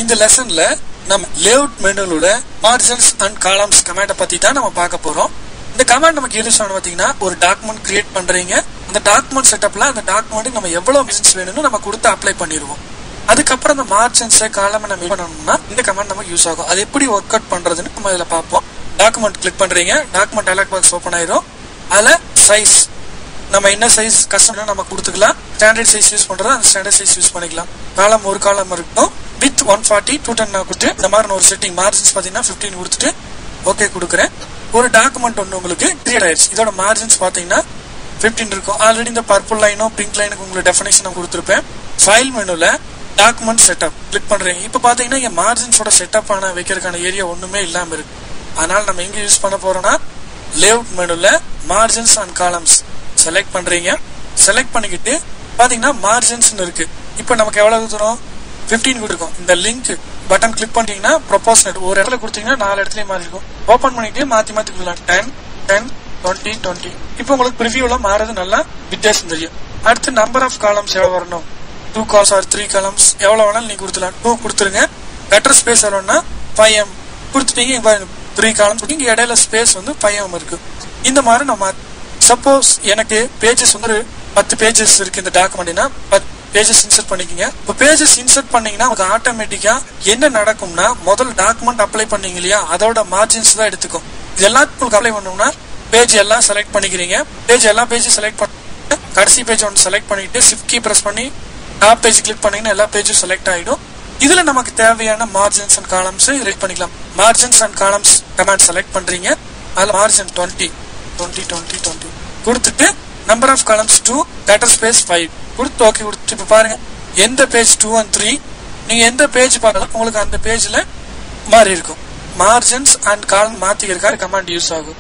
இந்த லெசன்ல நம்ம layout மெனுவோட margins and columns கமாண்ட பத்தி தான் நம்ம பார்க்க போறோம். இந்த கமாண்ட் நமக்கு யூஸ் ஆன பாத்தீங்கன்னா ஒரு டாக்குமெண்ட் கிரியேட் பண்றீங்க. அந்த டாக்குமெண்ட் செட்டப்ல அந்த டாக்குமெண்ட் நம்ம எவ்வளவு மார்ஜின்ஸ் வேணும்னு நம்ம கொடுத்து அப்ளை பண்ணிடுவோம். அதுக்கப்புறம் அந்த மார்ஜின்ஸ் காலம் நம்ம பண்ணணும்னா இந்த கமாண்ட் நமக்கு யூஸ் ஆகும். அது எப்படி ஒர்க் அவுட் பண்றதுன்னு நம்ம இதுல பார்ப்போம். டாக்குமெண்ட் கிளிக் பண்றீங்க, டாக்குமெண்ட் டயலாக் பாக்ஸ் ஓபன் ஆயிரும். அதுல சைஸ் நம்ம என்ன சைஸ் கஸ்டம் நம்ம கொடுத்துக்கலாம். ஸ்டாண்டர்ட் சைஸ் யூஸ் பண்றது அந்த ஸ்டாண்டர்ட் சைஸ் யூஸ் பண்ணிக்கலாம். காலம் ஒரு காலம் இருக்கும் வித் 140 210 கொடுத்து இந்த மாதிரி ஒரு செட்டிங் மார்ஜின்ஸ் பாத்தீங்கன்னா 15 கொடுத்துட்டு ஓகே கொடுக்குறேன். ஒரு டாக்குமெண்ட் ஒன்று உங்களுக்கு கிரியேட் ஆயிடுச்சு. இதோட மார்ஜின்ஸ் பாத்தீங்கன்னா 15 இருக்கும். ஆல்ரெடி இந்த பர்பிள் லைனோ பிங்க் லைனுக்கு உங்களுக்கு டெஃபினேஷன் கொடுத்துருப்பேன். ஃபைல் மெனுல டாக்குமெண்ட் செட்டப் கிளிக் பண்றீங்க. இப்ப பாத்தீங்கன்னா இங்க மார்ஜின்ஸோட செட்டப் ஆன வைக்கிறதுக்கான ஏரியா ஒண்ணுமே இல்லாம இருக்கு. அதனால நம்ம எங்க யூஸ் பண்ண போறோம்னா லேஅவுட் மெனுல மார்ஜின்ஸ் அண்ட் காலம்ஸ் செலக்ட் பண்றீங்க. செலக்ட் பண்ணிக்கிட்டு பாத்தீங்கன்னா மார்ஜின்ஸ் இருக்கு. இப்ப நமக்கு எவ்வளவு தூரம் 15 கொடுக்கும். இந்த லிங்க் பட்டன் கிளிக் பண்ணிட்டீங்கன்னா ப்ரொபோஷனட் ஒரு இடத்துல கொடுத்தீங்கன்னா 4 இடத்துல மாறி இருக்கும். ஓபன் பண்ணிட்டு மாத்தி மாத்தி கொடுக்கலாம். 10 10 20 20. இப்போ உங்களுக்கு ப்ரிவியூல மாறது நல்லா வித்தியாசம் தெரியும். அடுத்து நம்பர் ஆஃப் காலம்ஸ் எவ்வளவு வரணும், 2 காலம்ஸ் ஆர் 3 காலம்ஸ் எவ்வளவு வேணாலும் நீங்க கொடுத்துலாம். 2 கொடுத்துருங்க. லெட்டர் ஸ்பேஸ் வரணும்னா 5M கொடுத்துட்டீங்க. 3 காலம்ஸ் இங்க இடையில ஸ்பேஸ் வந்து 5M இருக்கு. இந்த மாதிரி நம்ம சப்போஸ் எனக்கு பேஜஸ் வந்து 10 பேஜஸ் இருக்கு இந்த டாக்குமெண்ட்னா 10 பேஜஸ் இன்சர்ட் பண்ணிக்கங்க. இப்போ பேஜஸ் இன்சர்ட் பண்ணீங்கன்னா உங்களுக்கு ஆட்டோமேட்டிக்கா என்ன நடக்கும்னா முதல் டாக்குமெண்ட் அப்ளை பண்ணீங்க இல்லையா அதோட மார்ஜின்ஸ் தான் எடுத்துக்கும். இது எல்லாத்துக்கும் அப்ளை பண்ணோம்னா பேஜ் எல்லாம் செலக்ட் பண்ணிக்கிறீங்க. பேஜ் எல்லா பேஜும் செலக்ட் பண்ணி கடைசி பேஜ் ஒன்று செலக்ட் பண்ணிட்டு ஷிஃப்ட் கீ பிரஸ் பண்ணி டாப் பேஜ் கிளிக் பண்ணீங்கன்னா எல்லா பேஜும் செலக்ட் ஆயிடும். இதுல நமக்கு தேவையான மார்ஜின்ஸ் அண்ட் காலம்ஸ் ரெடி பண்ணிக்கலாம். Margins and columns command select பண்றீங்க. அதுல மார்ஜின் 20 20 20 20 கொடுத்துட்டு number of columns 2 letter space 5 கொடுத்து ஓகே கொடுத்து இப்ப பாருங்க எந்த பேஜ் 2 and 3 நீங்க எந்த பேஜ் பார்த்தாலும் உங்களுக்கு அந்த பேஜ்ல மாறி இருக்கும். மார்ஜின்ஸ் அண்ட் காலம் மாத்திக்கிறதுக்காக கமாண்ட் யூஸ் ஆகும்.